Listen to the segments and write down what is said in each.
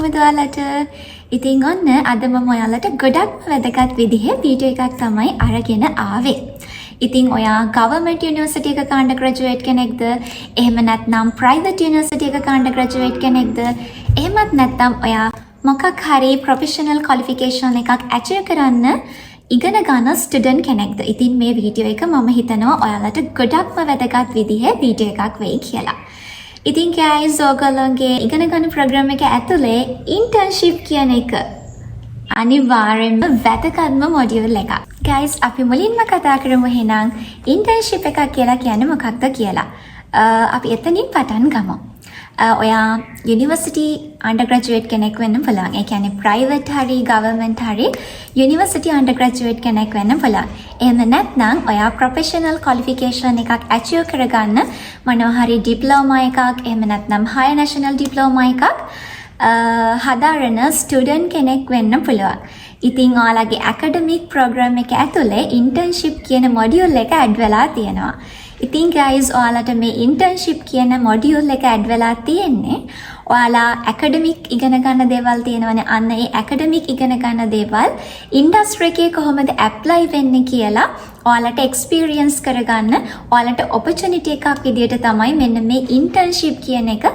කොහොමද ඔයාලට? ඉතින් ඔන්න අද මම ඔයාලට ගොඩක්ම වැදගත් විදිහේ වීඩියෝ එකක් තමයි අරගෙන ආවේ. ඉතින් ඔයා ගවර්න්මන්ට් යුනිවර්සිටි එකක අන්ඩර්ග්‍රැජුවේට් කෙනෙක්ද? එහෙම නැත්නම් ප්‍රයිවට් යුනිවර්සිටි එකක අන්ඩර්ග්‍රැජුවේට් කෙනෙක්ද? එහෙමත් නැත්නම් ඔයා මොකක් හරි ප්‍රොෆෙෂනල් ක්වොලිෆිකේෂන් එකක් ඇචීව් කරන්න ඉගෙන ගන්න ස්ටුඩන්ට් කෙනෙක්ද? ඉතින් මේ වීඩියෝ එක මම හිතනවා ඔයාලට ගොඩක්ම වැදගත් විදිහේ වීඩියෝ එකක් වෙයි කියලා. ඉතින් guys ඔයගොල්ලෝගේ ඉගෙන ගන්න ප්‍රෝග්‍රෑම් එක ඇතුලේ ඉන්ටර්න්ෂිප් කියන එක අනිවාර්යෙන්ම වැදගත්ම මොඩියුල් එකක්. guys අපි මුලින්ම කතා කරමු එහෙනම් ඉන්ටර්න්ෂිප් එකක් කියලා කියන්නේ මොකක්ද කියලා. අපි එතනින් පටන් ගමු. ඔයා යුනිවර්සිටි අන්ඩර්ග්‍රැජුවේට් කෙනෙක් වෙන්න පුළුවන්. ඒ කියන්නේ ප්‍රයිවට් හරි ගවර්න්මන්ට් හරි යුනිවර්සිටි අන්ඩර්ග්‍රැජුවේට් කෙනෙක් වෙන්න පුළුවන්. එහෙම නැත්නම් ඔයා ප්‍රොෆෙෂනල් ක්වොලිෆිකේෂන් එකක් ඇචීව් කරගන්න මොනවා හරි ඩිප්ලෝමා එකක් එහෙම නැත්නම් හයර් නැෂනල් ඩිප්ලෝමා එකක් හදාරන ස්ටුඩන්ට් කෙනෙක් වෙන්න පුළුවන්. ඉතින් ඔයාලගේ ඇකඩමික් ප්‍රෝග්‍රෑම් එක ඇතුලේ ඉන්ටර්න්ෂිප් කියන මොඩියුල් එක ඇඩ් වෙලා තියෙනවා. ඉතින් guys ඔයාලට මේ ඉන්ටර්න්ෂිප් කියන මොඩියුල් එක ඇඩ් වෙලා තියෙන්නේ ඔයාලා ඇකඩමික් ඉගෙන ගන්න දේවල් තියෙනවනේ. අන්න ඒ ඇකඩමික් ඉගෙන ගන්න දේවල් ඉන්ඩස්ට්‍රි එකේ කොහොමද ඇප්ලයි වෙන්නේ කියලා ඔයාලට එක්ස්පීරියන්ස් කරගන්න ඔයාලට ඔපචුනිටි එකක් විදියට තමයි මෙන්න මේ ඉන්ටර්න්ෂිප් කියන එක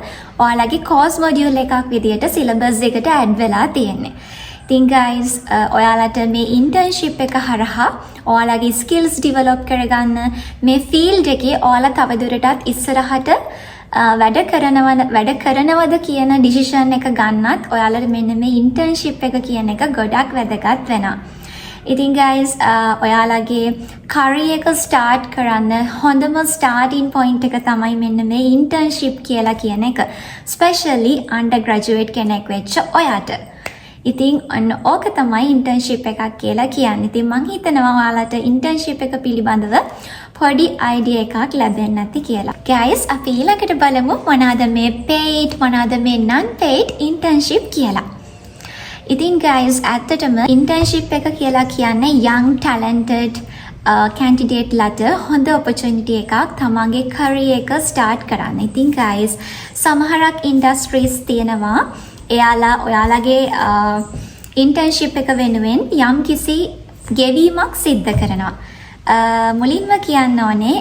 ඔයාලගේ කෝස් මොඩියුල් එකක් විදියට සිලබස් එකට ඇඩ් වෙලා තියෙන්නේ. ඉතින් guys ඔයාලට මේ ඉන්ටර්න්ෂිප් එක හරහා ඔයාලගේ ස්කිල්ස් ඩෙවලොප් කරගන්න මේ ෆීල්ඩ් එකේ ඔයාලා තවදුරටත් ඉස්සරහට වැඩ කරනවද කියන ඩිසිෂන් එක ගන්නත් ඔයාලට මෙන්න මේ ඉන්ටර්න්ෂිප් එක කියන එක ගොඩක් වැදගත් වෙනවා. ඉතින් guys ඔයාලගේ කරියර් එක ස්ටාර්ට් කරන්න හොඳම ස්ටාර්ටින් පොයින්ට් එක තමයි මෙන්න මේ ඉන්ටර්න්ෂිප් කියලා කියන එක. ස්පෙෂලි අන්ඩර්ග්‍රැජුවේට් කෙනෙක් වෙච්ච ඔයාට. ඉතින් අන්න ඕක තමයි ඉන්ටර්න්ෂිප් එකක් කියලා කියන්නේ. ඉතින් මම හිතනවා ඔයාලට ඉන්ටර්න්ෂිප් එක පිළිබඳව පොඩි අයිඩියා එකක් ලැබෙන්න ඇති කියලා. guys අපි ඊළඟට බලමු මොනවාද මේ paid මොනවාද මේ non paid internship කියලා. ඉතින් guys ඇත්තටම internship එක කියලා කියන්නේ young talented candidate ලට හොඳ opportunity එකක් තමන්ගේ career එක start කරන්න. ඉතින් guys සමහරක් industries තියෙනවා එයාලා ඔයාලගේ ඉන්ටර්න්ෂිප් එක වෙනුවෙන් යම් කිසි ගෙවීමක් සිද්ධ කරනවා. මුලින්ම කියන්න ඕනේ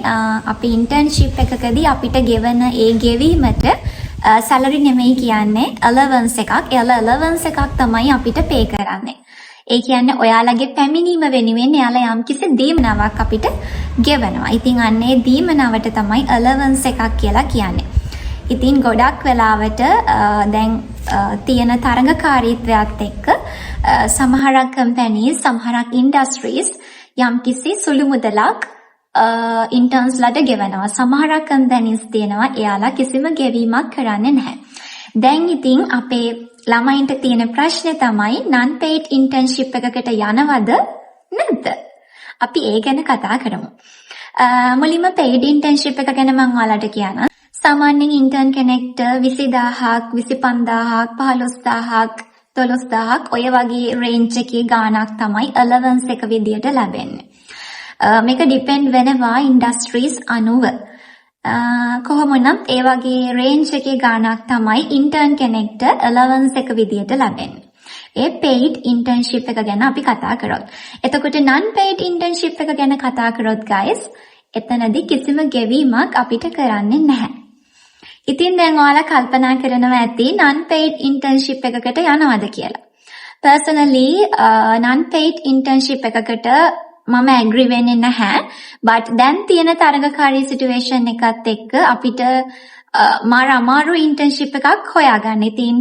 අපි ඉන්ටර්න්ෂිප් එකකදී අපිට ගෙවන ඒ ගෙවීමට සැලරි නෙමෙයි කියන්නේ allowance එකක්. ඒ allowance එකක් තමයි අපිට pay කරන්නේ. ඒ කියන්නේ ඔයාලගේ පැමිණීම වෙනුවෙන් එයාලා යම් කිසි දීමනාවක් අපිට ගෙවනවා. ඉතින් අන්නේ දීමනාවට තමයි allowance එකක් කියලා කියන්නේ. ඉතින් ගොඩක් වෙලාවට දැන් තියෙන තරඟකාරීත්වයත් එක්ක සමහරක් කම්පැනිස් සමහරක් ඉන්ඩස්ට්‍රීස් යම්කිසි සුළු මුදලක් ඉන්ටර්න්ස්ලට ගෙවනවා. සමහරක් කම්පැනිස් තියෙනවා එයාලා කිසිම ගෙවීමක් කරන්නේ නැහැ. දැන් ඉතින් අපේ ළමයින්ට තියෙන ප්‍රශ්නේ තමයි non paid internship එකකට යනවද නැද්ද? අපි ඒ ගැන කතා කරමු. මුලින්ම paid internship එක ගැන මම ඔයාලට කියනවා. සාමාන්‍යයෙන් ඉන්ටර්න් කෙනෙක්ට 20000ක් 25000ක් 15000ක් 12000ක් ඔය වගේ රේන්ජ් එකේ ගාණක් තමයි allowance එක විදියට ලැබෙන්නේ. මේක ඩිපෙන්ඩ් වෙනවා ඉන්ඩස්ට්‍රීස් අනුව. කොහොම වුණත් ඒ වගේ රේන්ජ් එකේ ගාණක් තමයි ඉන්ටර්න් කෙනෙක්ට allowance එක විදියට ලැබෙන්නේ. ඒ paid internship එක ගැන අපි කතා කරොත්. එතකොට non paid internship එක ගැන කතා කරොත් guys එතනදී කිසිම ගෙවීමක් අපිට කරන්නේ නැහැ. ඉතින් දැන් ඔයාලා කල්පනා කරනවා ඇති non paid internship එකකට යනවද කියලා. personally non paid internship එකකට මම agree වෙන්නේ නැහැ. but දැන් තියෙන තරඟකාරී situation එකත් එක්ක අපිට මාර අමාරු internship එකක් හොයාගන්න. ඉතින්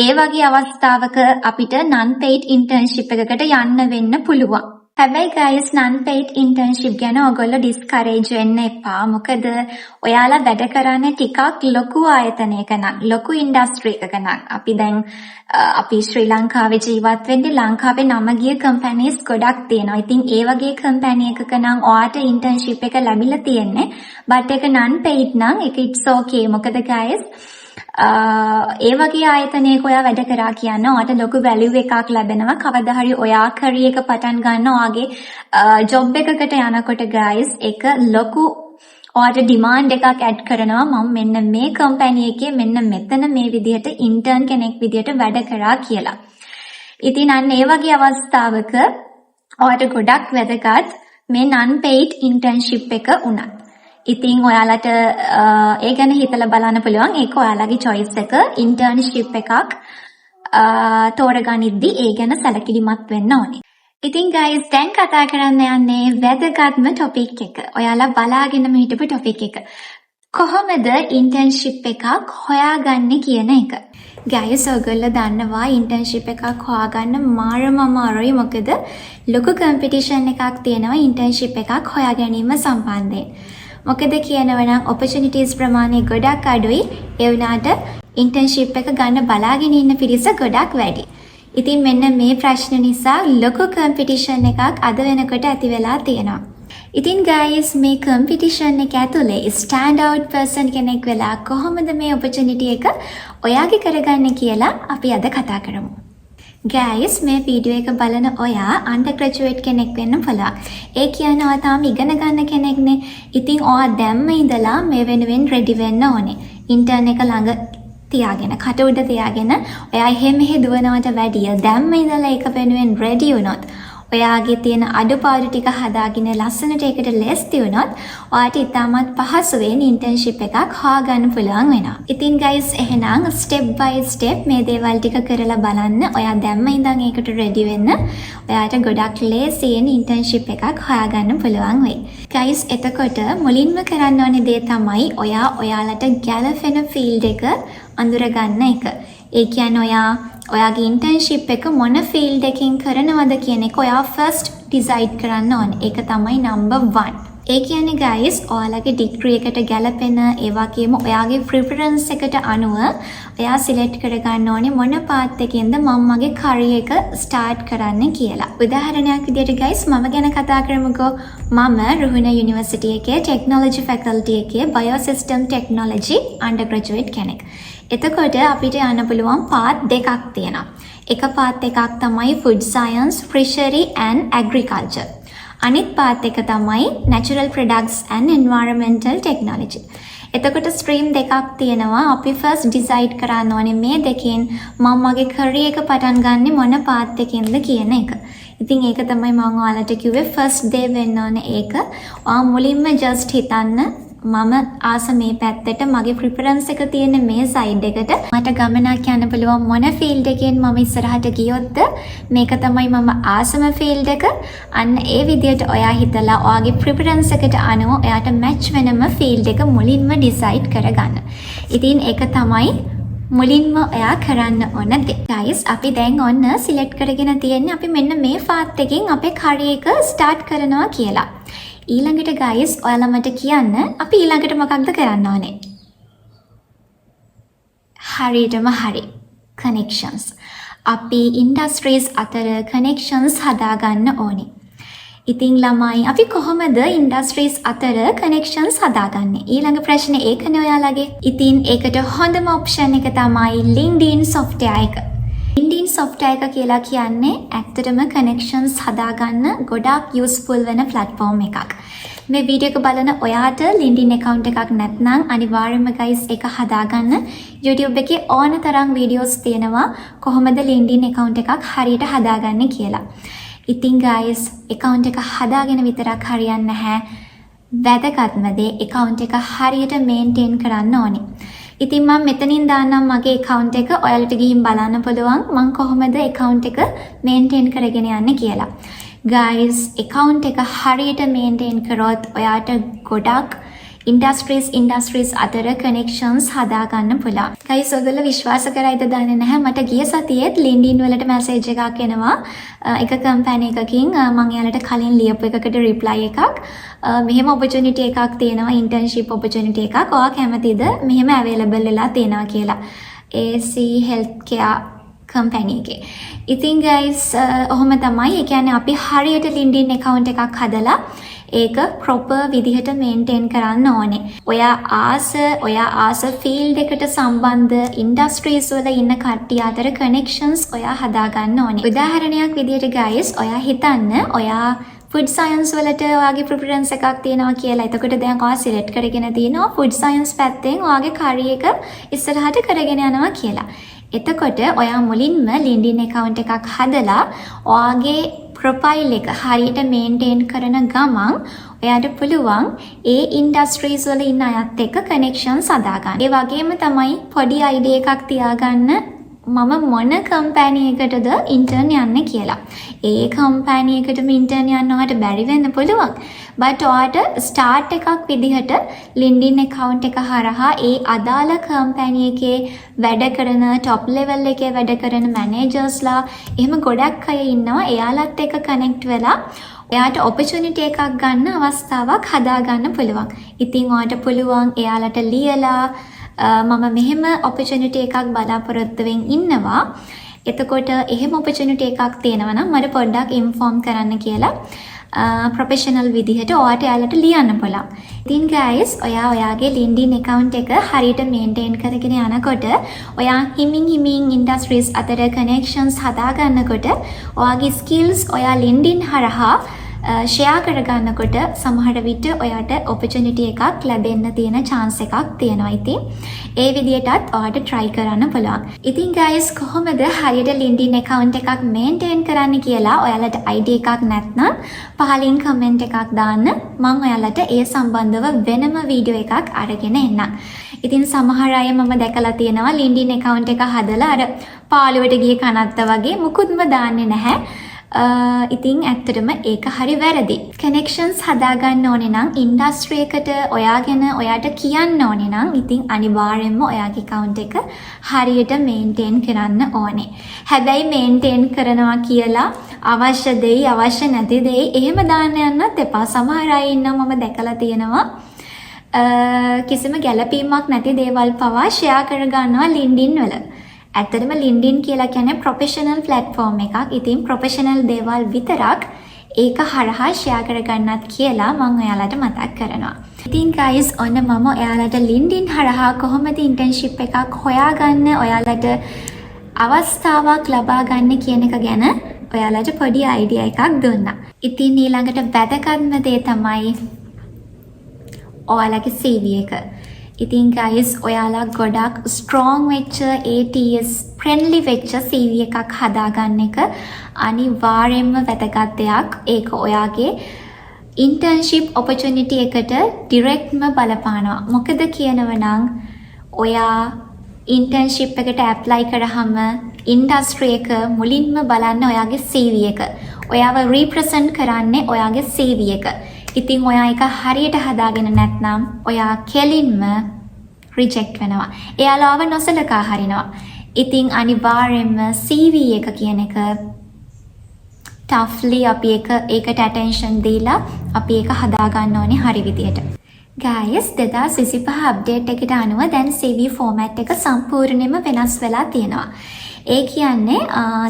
ඒ වගේ අවස්ථාවක අපිට non paid internship එකකට යන්න වෙන්න පුළුවන්. හැබැයි guys non paid internship ගැන ඔයගොල්ලෝ discourage වෙන්න එපා. මොකද ඔයාලා වැඩ කරන්නේ ටිකක් ලොකු ආයතනයක නම් ලොකු ඉන්ඩස්ට්‍රි එකක නම් අපි ශ්‍රී ලංකාවේ ජීවත් වෙන්නේ ලංකාවේ නම ගිය කම්පැනිස් ගොඩක් තියෙනවා. ඉතින් ඒ වගේ කම්පැනි එකක නම් ඔයාට ඉන්ටර්න්ෂිප් එක ලැබිලා තියෙන්නේ. but ඒක non paid නම් ඒක it's okay. මොකද guys ඒ වගේ ආයතනයක ඔයා වැඩ කරා කියන්න ඔයාට ලොකු වැලියු එකක් ලැබෙනවා. කවදා හරි ඔයා කැරියර් එක පටන් ගන්න ඔයාගේ ජොබ් එකකට යනකොට guys ඒක ලොකු ඔයාට ඩිමාන්ඩ් එකක් ඇඩ් කරනවා මම මෙන්න මේ කම්පැනි එකේ මෙන්න මෙතන මේ විදිහට ඉන්ටර්න් කෙනෙක් විදිහට වැඩ කරා කියලා. ඉතින් අන්න ඒ වගේ අවස්ථාවක ඔයාට ගොඩක් වැදගත් මේ non paid internship එක උනත්. ඉතින් ඔයාලට ඒ ගැන හිතලා බලන්න පුළුවන්. ඒක ඔයාලගේ choice එක. internship එකක් තෝරගනිද්දි ඒ ගැන සැලකිලිමත් වෙන්න ඕනේ. ඉතින් guys දැන් කතා කරන්න යන්නේ වැදගත්ම topic එක. ඔයාලා බලාගෙනම හිටපු topic එක. කොහොමද internship එකක් හොයාගන්නේ කියන එක. guys ඔයගොල්ලෝ දන්නවා internship එකක් හොයාගන්න මාරම අමාරුයි. මොකද ලොකු competition එකක් තියෙනවා internship එකක් හොයා ගැනීම සම්බන්ධයෙන්. මොකද කියනවනම් opportunities ප්‍රමාණය ගොඩක් අඩුයි. ඒ වුණාට internship එක ගන්න බලාගෙන ඉන්න පිරිස ගොඩක් වැඩි. ඉතින් මෙන්න මේ ප්‍රශ්න නිසා ලොකු competition එකක් අද වෙනකොට ඇති වෙලා තියෙනවා. ඉතින් guys මේ competition එක ඇතුලේ stand out person කෙනෙක් වෙලා කොහොමද මේ opportunity එක ඔයාගේ කරගන්නේ කියලා අපි අද කතා කරමු. guys මේ වීඩියෝ එක බලන ඔයා undergraduate කෙනෙක් වෙන්න පුළුවන්. ඒ කියන්නේ ඔයා තාම ඉගෙන ගන්න කෙනෙක්නේ. ඉතින් ඔයා දැම්ම ඉඳලා මේ වෙනුවෙන් ready වෙන්න ඕනේ. intern එක ළඟ තියාගෙන කට උඩ තියාගෙන ඔයා එහෙ මෙහෙ දුවනවට වැඩිය දැම්ම ඉඳලා ඒක වෙනුවෙන් ready වුණොත් ඔයාගේ තියෙන අඩුපාඩු ටික හදාගෙන ලස්සනට ඒකට ලෑස්ති වුණොත් ඔයාට ඉතාමත් පහසුවෙන් internship එකක් හොයාගන්න පුළුවන් වෙනවා. ඉතින් guys එහෙනම් step by step මේ දේවල් ටික කරලා බලන්න. ඔයා දැම්ම ඉඳන් ඒකට ready වෙන්න. ඔයාට ගොඩක් ලේසියෙන් internship එකක් හොයාගන්න පුළුවන් වෙයි. guys එතකොට මුලින්ම කරන්න ඕනේ දේ තමයි ඔයා ඔයාලට ගැළපෙන field එක අඳුරගන්න එක. ඒ කියන්නේ ඔයාගේ internship එක මොන field එකකින් කරනවද කියන එක ඔයා first decide කරන්න ඕනේ. ඒක තමයි number 1. ඒ කියන්නේ guys ඔයාලගේ degree එකට ගැලපෙන ඒ වගේම ඔයාගේ preference එකට අනුව ඔයා select කරගන්න ඕනේ මොන path එකකින්ද මම මගේ career එක start කරන්න කියලා. උදාහරණයක් විදිහට guys මම ගැන කතා කරමුකෝ. මම රුහුණ University එකේ technology faculty එකේ biosystem technology undergraduate කෙනෙක්. එතකොට අපිට යන්න පුළුවන් පාත් දෙකක් තියෙනවා. එක පාත් එකක් තමයි food science, fishery and agriculture. අනිත් පාත් එක තමයි natural products and environmental technology. එතකොට stream දෙකක් තියෙනවා. අපි first decide කරන්න ඕනේ මේ දෙකෙන් මම මගේ career එක පටන් ගන්නෙ මොන පාත් එකකින්ද කියන එක. ඉතින් ඒක තමයි මම ඔයාලට කිව්වේ first day වෙන්න ඕනේ ඒක. ඔයා මුලින්ම just හිතන්න මම ආස මේ පැත්තට මගේ preference එක තියෙන මේ side එකට මට ගමනක් යන්න පුළුවන් මොන field එකෙන් මම ඉස්සරහට ගියොත්ද මේක තමයි මම ආසම field එක. අන්න ඒ විදිහට ඔයා හිතලා ඔයාගේ preference එකට අනුව ඔයාට match වෙනම field එක මුලින්ම decide කරගන්න. ඉතින් ඒක තමයි මුලින්ම ඔයා කරන්න ඕන දේ. guys අපි දැන් ඔන්න select කරගෙන තියෙන්නේ අපි මෙන්න මේ path එකෙන් අපේ career එක start කරනවා කියලා. ඊළඟට guys ඔයාලා මට කියන්න අපි ඊළඟට මොකක්ද කරන්න ඕනේ? හරියටම හරි. connections. අපි industries අතර connections හදාගන්න ඕනේ. ඉතින් ළමයි අපි කොහොමද industries අතර connections හදාගන්නේ? ඊළඟ ප්‍රශ්නේ ඒකනේ ඔයාලගේ. ඉතින් ඒකට හොඳම option එක තමයි LinkedIn software එක. LinkedIn software එක කියලා කියන්නේ ඇත්තටම connections හදාගන්න ගොඩාක් useful වෙන platform එකක්. මේ වීඩියෝ එක බලන ඔයාට LinkedIn account එකක් නැත්නම් අනිවාර්යයෙන්ම guys ඒක හදාගන්න. YouTube එකේ ඕන තරම් videos තියෙනවා කොහොමද LinkedIn account එකක් හරියට හදාගන්නේ කියලා. ඉතින් guys account එක හදාගෙන විතරක් හරියන්නේ නැහැ. වැදගත්ම දේ account එක හරියට maintain කරන්න ඕනේ. ඉතින් මම මෙතනින් දාන්නම් මගේ account එක ඔයාලට ගිහින් බලන්න පුළුවන් මම කොහොමද account එක maintain කරගෙන යන්නේ කියලා. guys account එක හරියට maintain කරොත් ඔයාට ගොඩක් industries අතර connections හදාගන්න පුළුවන්. guys ඔයගොල්ලෝ විශ්වාස කරයිද දන්නේ නැහැ මට ගිය සතියේත් LinkedIn වලට message එකක් එනවා එක company එකකින් මම එයාලට කලින් ලියපු එකකට reply එකක් මෙහෙම opportunity එකක් තියෙනවා internship opportunity එකක් ඔයා කැමතිද මෙහෙම available වෙලා තියෙනවා කියලා AC healthcare company එකේ. ඉතින් guys ඔහොම තමයි. ඒ කියන්නේ අපි හරියට LinkedIn account එකක් හදලා ඒක proper විදිහට maintain කරන්න ඕනේ. ඔයා ආස field එකට සම්බන්ධ industries වල ඉන්න කට්ටිය අතර connections ඔයා හදාගන්න ඕනේ. උදාහරණයක් විදිහට guys ඔයා හිතන්න ඔයා ෆුඩ් සයන්ස් වලට ඔයාගේ ප්‍රිෆරන්ස් එකක් තියෙනවා කියලා. එතකොට දැන් ඔයා සිලෙක්ට් කරගෙන තියෙනවා ෆුඩ් සයන්ස් පැත්තෙන් ඔයාගේ කරියර් එක ඉස්සරහට කරගෙන යනවා කියලා. එතකොට ඔයා මුලින්ම LinkedIn account එකක් හදලා ඔයාගේ ප්‍රොෆයිල් එක හරියට මේන්ටේන් කරන ගමන් ඔයාට පුළුවන් ඒ ඉන්ඩස්ට්‍රීස් වල ඉන්න අයත් එක්ක කනෙක්ෂන්ස් හදාගන්න. ඒ වගේම තමයි පොඩි අයිඩියා එකක් තියාගන්න මම මොන කම්පැනි එකටද ඉන්ටර්න් යන්න කියලා. ඒ කම්පැනි එකටම ඉන්ටර්න් යන්න ඔයාට බැරි වෙන්න පුළුවන්. but ඔයාට ස්ටාර්ට් එකක් විදිහට LinkedIn account එක හරහා ඒ අදාළ කම්පැනි එකේ වැඩ කරන top level එකේ වැඩ කරන මැනේජර්ස්ලා එහෙම ගොඩක් අය ඉන්නවා. එයාලත් එක්ක කනෙක්ට් වෙලා එයාට opportunity එකක් ගන්න අවස්ථාවක් හදාගන්න පුළුවන්. ඉතින් ඔයාට පුළුවන් එයාලට ලියලා මම මෙහෙම opportunity එකක් බලාපොරොත්තුවෙන් ඉන්නවා. එතකොට එහෙම opportunity එකක් තියෙනවා නම් මට පොඩ්ඩක් inform කරන්න කියලා ප්‍රොෆෙෂනල් විදිහට ඔයාට එයාලට ලියන්න පුළුවන්. ඉතින් guys ඔයා ඔයාගේ LinkedIn account එක හරියට maintain කරගෙන යනකොට ඔයා හිමින් industries අතර connections හදාගන්නකොට ඔයාගේ skills ඔයා LinkedIn හරහා ෂෙයා කරගන්නකොට සමහර විට ඔයාට opportunity එකක් ලැබෙන්න තියෙන chance එකක් තියෙනවා. ඉතින් ඒ විදිහටත් ඔයාට try කරන්න පුළුවන්. ඉතින් guys කොහොමද හරියට LinkedIn account එකක් maintain කරන්න කියලා ඔයාලට idea එකක් නැත්නම් පහලින් comment එකක් දාන්න. මම ඔයාලට ඒ සම්බන්ධව වෙනම වීඩියෝ එකක් අරගෙන එන්නම්. ඉතින් සමහර අය මම දැකලා තියෙනවා LinkedIn account එක හදලා අර පාළුවට ගිය කනත්ත වගේ මුකුත්ම දාන්නේ නැහැ. ඉතින් ඇත්තටම ඒක හරි වැරදි. කනෙක්ෂන්ස් හදාගන්න ඕනේ නම් ඉන්ඩස්ට්‍රි එකට ඔයාගෙන ඔයාට කියන්න ඕනේ නම් ඉතින් අනිවාර්යෙන්ම ඔයාගේ account එක හරියට මේන්ටේන් කරන්න ඕනේ. හැබැයි මේන්ටේන් කරනවා කියලා අවශ්‍ය දෙයි අවශ්‍ය නැති දෙයි එහෙම දාන්න යන්නත් එපා. සමහර අය ඉන්නවා මම දැකලා තියෙනවා කිසිම ගැළපීමක් නැති දේවල් පවා ෂෙයා කර ගන්නවා LinkedIn වල. ඇත්තටම LinkedIn කියලා කියන්නේ ප්‍රොෆෙෂනල් ප්ලැට්ෆෝම් එකක්. ඉතින් ප්‍රොෆෙෂනල් දේවල් විතරක් ඒක හරහා ෂෙයා කරගන්නත් කියලා මම ඔයාලට මතක් කරනවා. ඉතින් guys ඔන්න මම ඔයාලට LinkedIn හරහා කොහොමද ඉන්ටර්න්ෂිප් එකක් හොයාගන්න ඔයාලට අවස්ථාවක් ලබා ගන්න කියන එක ගැන ඔයාලට පොඩි අයිඩියා එකක් දුන්නා. ඉතින් ඊළඟට වැදගත්ම දේ තමයි ඔයාලගේ CV එක. ඉතින් guys ඔයාලා ගොඩක් strong වෙච්ච ATS friendly වෙච්ච CV එකක් හදාගන්න එක අනිවාර්යයෙන්ම වැදගත් දෙයක්. ඒක ඔයාගේ internship opportunity එකට directම බලපානවා. මොකද කියනවනම් ඔයා internship එකට apply කරාම industry එක මුලින්ම බලන්න ඔයාගේ CV එක. ඔයාව represent කරන්නේ ඔයාගේ CV එක. ඉතින් ඔයා එක හරියට හදාගෙන නැත්නම් ඔයා කෙලින්ම රිජෙක්ට් වෙනවා. එයාලාව නොසලකා හරිනවා. ඉතින් අනිවාර්යයෙන්ම CV එක කියන එක toughly අපි ඒකට attention දීලා අපි ඒක හදාගන්න ඕනේ හරි විදියට. guys 2025 update එකට අනුව දැන් CV format එක සම්පූර්ණයෙන්ම වෙනස් වෙලා තියෙනවා. ඒ කියන්නේ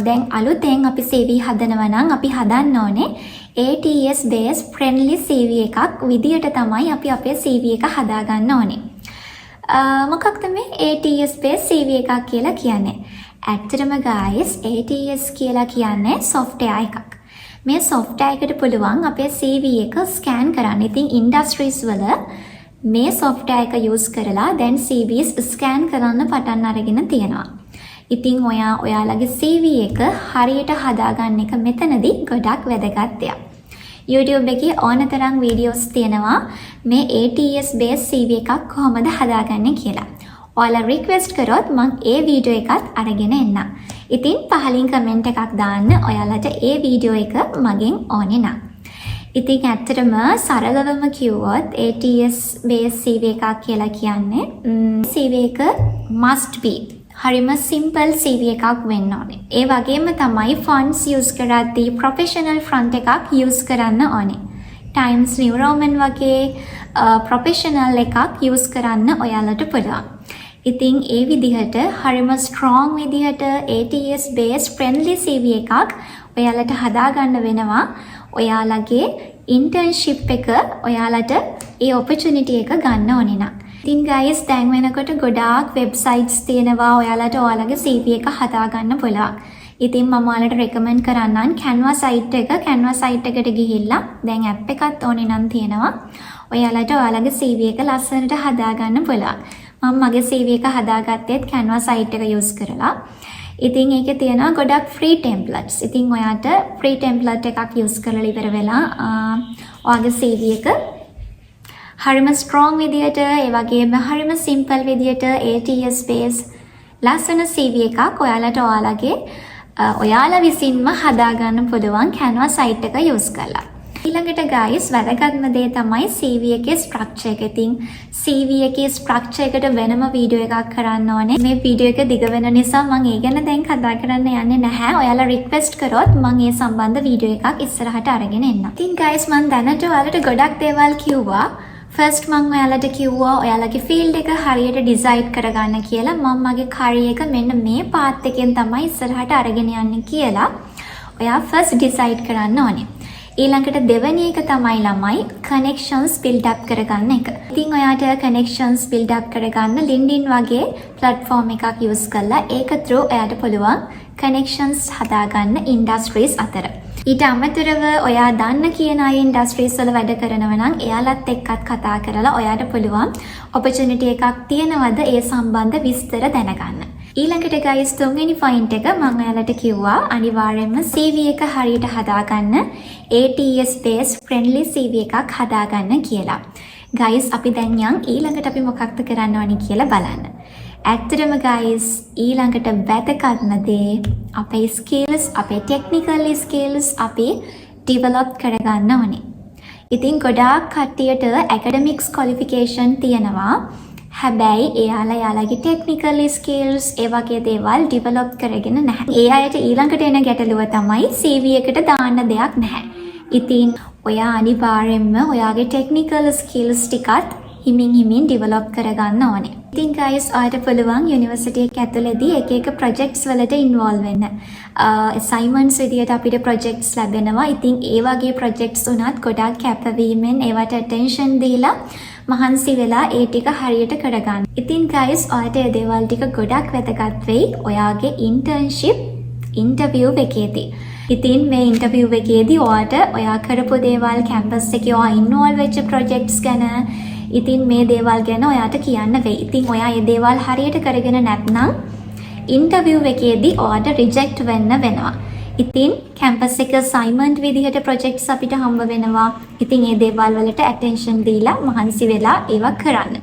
දැන් අලුතෙන් අපි CV හදනවා නම් අපි හදන්න ඕනේ ATS based friendly CV එකක් විදියට තමයි අපි අපේ CV එක හදාගන්න ඕනේ. මොකක්ද මේ ATS based CV එකක් කියලා කියන්නේ? ඇත්තටම guys ATS කියලා කියන්නේ software එකක්. මේ software එකට පුළුවන් අපේ CV එක scan කරන්න. ඉතින් industries වල මේ software එක use කරලා දැන් CVs scan කරන්න පටන් අරගෙන තියෙනවා. ඉතින් ඔයාලගේ CV එක හරියට හදාගන්න එක මෙතනදී ගොඩක් වැදගත් දෙයක්. YouTube එකේ ඕනතරම් වීඩියෝස් තියෙනවා මේ ATS based CV එකක් කොහොමද හදාගන්නේ කියලා. ඔයාලා රික්වෙස්ට් කරොත් මම ඒ වීඩියෝ එකත් අරගෙන එන්නම්. ඉතින් පහලින් කමෙන්ට් එකක් දාන්න ඔයාලට ඒ වීඩියෝ එක මගෙන් ඕනේ නම්. ඉතින් ඇත්තටම සරලවම කිව්වොත් ATS based CV එකක් කියලා කියන්නේ CV එක must be හරිම simple CV එකක් වෙන්න ඕනේ. ඒ වගේම තමයි fonts use කරද්දී professional font එකක් use කරන්න ඕනේ. Times New Roman වගේ professional එකක් use කරන්න ඔයාලට පුළුවන්. ඉතින් ඒ විදිහට හරිම strong විදිහට ATS based friendly CV එකක් ඔයාලට හදාගන්න වෙනවා. ඔයාලගේ internship එක ඔයාලට ඒ opportunity එක ගන්න ඕනේ නම්. ඉතින් guys දැන් වෙනකොට ගොඩාක් websites තියෙනවා ඔයාලට ඔයාලගේ CV එක හදාගන්න පුළුවන්. ඉතින් මම ඔයාලට රෙකමන්ඩ් කරන්නම් Canva site එක. Canva site එකට ගිහිල්ලා දැන් app එකත් ඕනේ නම් තියෙනවා. ඔයාලට ඔයාලගේ CV එක ලස්සනට හදාගන්න පුළුවන්. මම මගේ CV එක හදාගත්තෙත් Canva site එක use කරලා. ඉතින් ඒකේ තියෙනවා ගොඩක් free templates. ඉතින් ඔයාට free template එකක් use කරලා ඉවර වෙලා ඔයාගේ CV එක හරිම strong විදියට ඒ වගේම හරිම simple විදියට ATS base ලස්සන CV එකක් ඔයාලට ඔයාලා විසින්ම හදාගන්න පුළුවන් Canva site එක use කරලා. ඊළඟට guys වැදගත්ම දේ තමයි CV එකේ structure එක. ඉතින් CV එකේ structure එකට වෙනම වීඩියෝ එකක් කරන්න ඕනේ. මේ වීඩියෝ එක දිග වෙන නිසා මම ඒ ගැන දැන් කතා කරන්න යන්නේ නැහැ. ඔයාලා request කරොත් මම ඒ සම්බන්ධ වීඩියෝ එකක් ඉස්සරහට අරගෙන එන්නම්. ඉතින් guys මම දැනට ඔයාලට ගොඩක් දේවල් කිව්වා. ෆස්ට් මම ඔයාලට කිව්වා ඔයාලගේ ෆීල්ඩ් එක හරියට ඩිසයිඩ් කරගන්න කියලා. මම මගේ career එක මෙන්න මේ පාත් එකෙන් තමයි ඉස්සරහට අරගෙන යන්නේ කියලා ඔයා ෆස්ට් ඩිසයිඩ් කරන්න ඕනේ. ඊළඟට දෙවෙනි එක තමයි ළමයි connections build up කරගන්න එක. ඉතින් ඔයාට connections build up කරගන්න LinkedIn වගේ platform එකක් use කරලා ඒක through ඔයාට පුළුවන් connections හදාගන්න industries අතර. ඊට අමතරව ඔයා දන්න කියන අය ඉන්ඩස්ට්‍රීස් වල වැඩ කරනවා නම් එයාලත් එක්කත් කතා කරලා ඔයාට පුළුවන් opportunity එකක් තියෙනවද ඒ සම්බන්ධ විස්තර දැනගන්න. ඊළඟට guys තුන්වෙනි point එක මම ඔයාලට කිව්වා අනිවාර්යයෙන්ම CV එක හරියට හදාගන්න ATS based friendly CV එකක් හදාගන්න කියලා. guys අපි දැන් යන් ඊළඟට අපි මොකක්ද කරන්න ඕනි කියලා බලන්න. ඇත්තටම guys ඊළඟට වැදගත්ම දේ අපේ skills අපේ technical skills අපි develop කරගන්න ඕනේ. ඉතින් ගොඩාක් කට්ටියට academics qualification තියෙනවා. හැබැයි එයාලගේ technical skills ඒ වගේ දේවල් develop කරගෙන නැහැ. ඒ අයට ඊළඟට එන ගැටලුව තමයි CV එකට දාන්න දෙයක් නැහැ. ඉතින් ඔයා අනිවාර්යයෙන්ම ඔයාගේ technical skills ටිකත් හිමින් develop කරගන්න ඕනේ. ඉතින් guys ඔයාලට පුළුවන් යුනිවර්සිටි එක ඇතුළේදී එක projects වලට involve වෙන්න. assignments විදියට අපිට projects ලැබෙනවා. ඉතින් ඒ වගේ projects උනත් ගොඩක් කැපවීමෙන් ඒවට attention දීලා මහන්සි වෙලා ඒ ටික හරියට කරගන්න. ඉතින් guys ඔයාලට මේ දේවල් ටික ගොඩක් වැදගත් වෙයි ඔයාගේ internship interview එකේදී. ඉතින් මේ interview එකේදී ඔයා කරපු දේවල් campus එකේ ඔයා involve වෙච්ච projects ගැන ඉතින් මේ දේවල් ගැන ඔයාට කියන්න වෙයි. ඉතින් ඔයා මේ දේවල් හරියට කරගෙන නැත්නම් interview එකේදී ඔයාට reject වෙන්න වෙනවා. ඉතින් campus එක assignment විදිහට projects අපිට හම්බ වෙනවා. ඉතින් මේ දේවල් වලට attention දීලා මහන්සි වෙලා ඒවා කරන්න.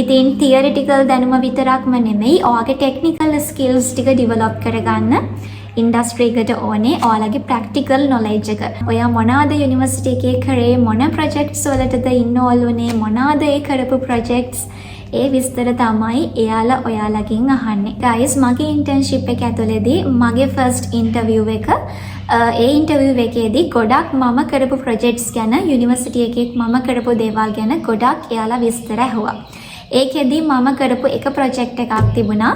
ඉතින් theoretical දැනුම විතරක්ම නෙමෙයි ඔයාගේ technical skills ටික develop කරගන්න industry එකට ඕනේ ඔයාලගේ practical knowledge එක. ඔයා මොනවාද යුනිවර්සිටි එකේ කරේ මොන projects වලටද involve වුනේ මොනවාද ඒ කරපු projects ඒ විස්තර තමයි එයාලා ඔයාලගෙන් අහන්නේ. guys මගේ internship එක ඇතුළේදී මගේ first interview එක ඒ interview එකේදී ගොඩක් මම කරපු projects ගැන යුනිවර්සිටි එකේ මම කරපු දේවල් ගැන ගොඩක් එයාලා විස්තර ඇහුවා. ඒකෙදී මම කරපු එක project එකක් තිබුණා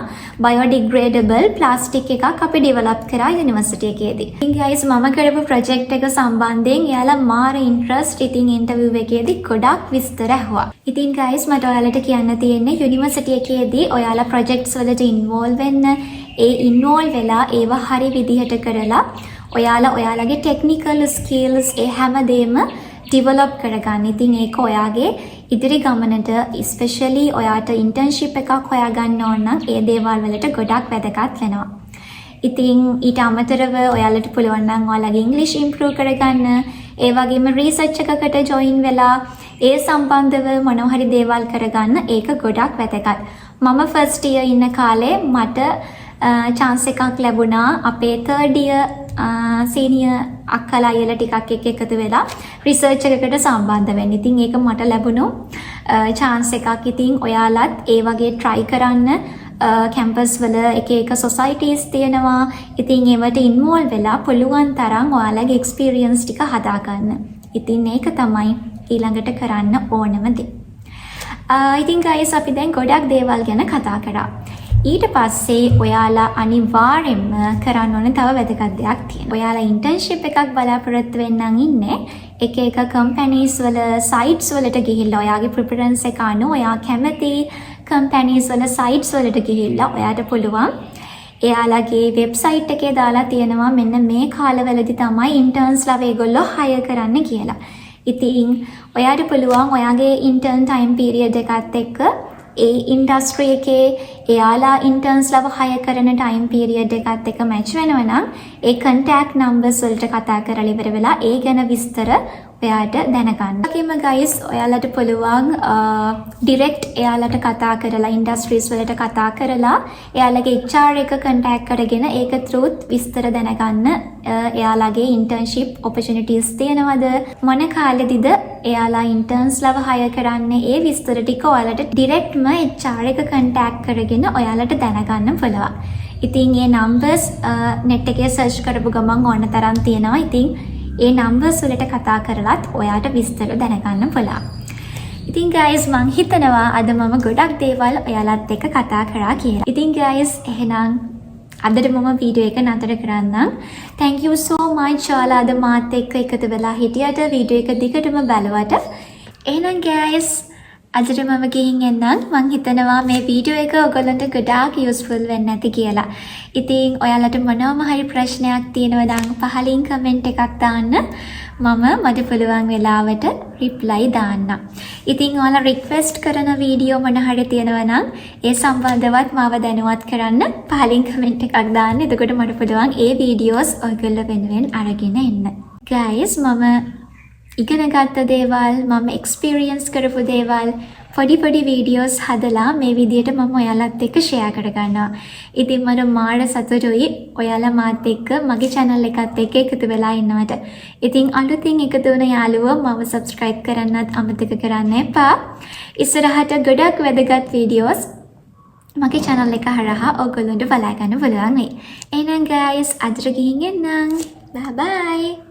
biodegradable plastic එකක් අපි develop කරා යුනිවර්සිටි එකේදී. ඉතින් guys මම කරපු project එක සම්බන්ධයෙන් එයාලා මාර interest ඉතින් interview එකේදී ගොඩක් විස්තර ඇහුවා. ඉතින් guys මට ඔයාලට කියන්න තියෙන්නේ යුනිවර්සිටි එකේදී ඔයාලා projects වලට involve වෙන්න involve වෙලා ඒවා හරි විදිහට කරලා ඔයාලගේ technical skills ඒ හැමදේම develop කරගන්න. ඉතින් ඒක ඔයාගේ ඉදිරි ගමනට especially ඔයාට internship එකක් හොයාගන්න ඕන නම් ඒ දේවල් වලට ගොඩක් වැදගත් වෙනවා. ඉතින් ඊට අමතරව ඔයාලට පුළුවන් නම් ඔයාලගේ English improve කරගන්න, ඒ වගේම research එකකට join වෙලා ඒ සම්බන්ධව මොනවා හරි දේවල් කරගන්න ඒක ගොඩක් වැදගත්. මම first year ඉන්න කාලේ මට chance එකක් ලැබුණා අපේ third year senior අක්කලා අයියලා ටිකක් එක්ක එකතු වෙලා රිසර්ච් එකකට සම්බන්ධ වෙන්න. ඉතින් ඒක මට ලැබුණු chance එකක්. ඉතින් ඔයාලත් ඒ වගේ try කරන්න. campus වල එක societies තියෙනවා. ඉතින් ඒවට involve වෙලා පුළුවන් තරම් ඔයාලගේ experience ටික හදාගන්න. ඉතින් ඒක තමයි ඊළඟට කරන්න ඕනම දේ. ඉතින් guys අපි දැන් ගොඩක් දේවල් ගැන කතා කරා. ඊට පස්සේ ඔයාලා අනිවාර්යෙන්ම කරන්න ඕනේ තව වැදගත් දෙයක් තියෙනවා. ඔයාලා internship එකක් බලාපොරොත්තු වෙන්නන් ඉන්නේ එක companies වල sites වලට ගිහිල්ලා ඔයාගේ preference එක අනුව ඔයා කැමති companies වල sites වලට ගිහිල්ලා ඔයාට පුළුවන් එයාලගේ වෙබ්සයිට් එකේ දාලා තියෙනවා මෙන්න මේ කාලවලදී තමයි ඉන්ටර්න්ස්ලා ඒගොල්ලෝ හයර් කරන්න කියලා. ඉතින් ඔයාට පුළුවන් ඔයාගේ ඉන්ටර්න් ටයිම් පීරියඩ් එකත් එක්ක ඒ ඉන්ඩස්ට්‍රි එකේ එයාලා ඉන්ටර්න්ස්ලව හයර් කරන ටයිම් පීරියඩ් එකත් එක්ක මැච් වෙනවා නම් ඒ කන්ටැක්ට් නම්බර්ස් වලට කතා කරලා ඉවර වෙලා ඒ ගැන විස්තර ඔයාට දැනගන්න. ඒකෙම guys ඔයාලට පුළුවන් ඩිරෙක්ට් එයාලට කතා කරලා ඉන්ඩස්ට්‍රීස් වලට කතා කරලා එයාලගේ HR එක කන්ටැක්ට් කරගෙන ඒක through විස්තර දැනගන්න. එයාලගේ ඉන්ටර්න්ෂිප් ඔපචුනිටිස් තියෙනවද, මොන කාලෙදිද එයාලා ඉන්ටර්න්ස්ලව හයර් කරන්නේ, ඒ විස්තර ටික ඔයාලට ඩිරෙක්ට්ම HR එක කන්ටැක්ට් කරගෙන ඔයාලට දැනගන්න පුළුවන්. ඉතින් මේ නම්බර්ස් net එකේ සර්ච් කරපු ගමන් ඕන තරම් තියෙනවා. ඉතින් ඒ නම්බර්ස් වලට කතා කරලත් ඔයාට විස්තර දැනගන්න පුළුවන්. ඉතින් guys මං හිතනවා අද මම ගොඩක් දේවල් ඔයාලත් එක්ක කතා කරා කියලා. ඉතින් guys එහෙනම් අදට මම වීඩියෝ එක නතර කරන්නම්. Thank you so much ඔයාලා අද මාත් එක්ක එකතු වෙලා හිටියට, වීඩියෝ එක දිගටම බලවට. එහෙනම් guys අදට මම ගිහින් එන්නම්. මං හිතනවා මේ වීඩියෝ එක ඔයගොල්ලන්ට ගොඩාක් යූස්ෆුල් වෙන්න ඇති කියලා. ඉතින් ඔයාලට මොනවම හරි ප්‍රශ්නයක් තියෙනවා නම් පහලින් කමෙන්ට් එකක් දාන්න. මම මට පුළුවන් වෙලාවට රිප්ලයි දාන්න. ඉතින් ඔයාලා රික්වෙස්ට් කරන වීඩියෝ මොන හරි තියෙනවා නම් ඒ සම්බන්ධවත් මාව දැනුවත් කරන්න. පහලින් කමෙන්ට් එකක් දාන්න. එතකොට මට පුළුවන් ඒ වීඩියෝස් ඔයගොල්ලෝ වෙනුවෙන් අරගෙන එන්න. guys මම ඉගෙන ගත්ත දේවල්, මම එක්ස්පීරියන්ස් කරපු දේවල් පොඩි වීඩියෝස් හදලා මේ විදියට මම ඔයාලත් එක්ක ෂෙයා කරගන්නවා. ඉතින් මට මාර සතුටුයි ඔයාලා මාත් එක්ක මගේ channel එකත් එක්ක එකතු වෙලා ඉන්නවට. ඉතින් අලුතින් එකතු වෙන යාළුවෝ මම subscribe කරන්නත් අමතක කරන්න එපා. ඉස්සරහට ගොඩක් වැදගත් වීඩියෝස් මගේ channel එක හරහා ඔයගොල්ලන්ට බලා ගන්න පුළුවන් වෙයි. එහෙනම් guys අදට ගිහින් එන්නම්. bye bye.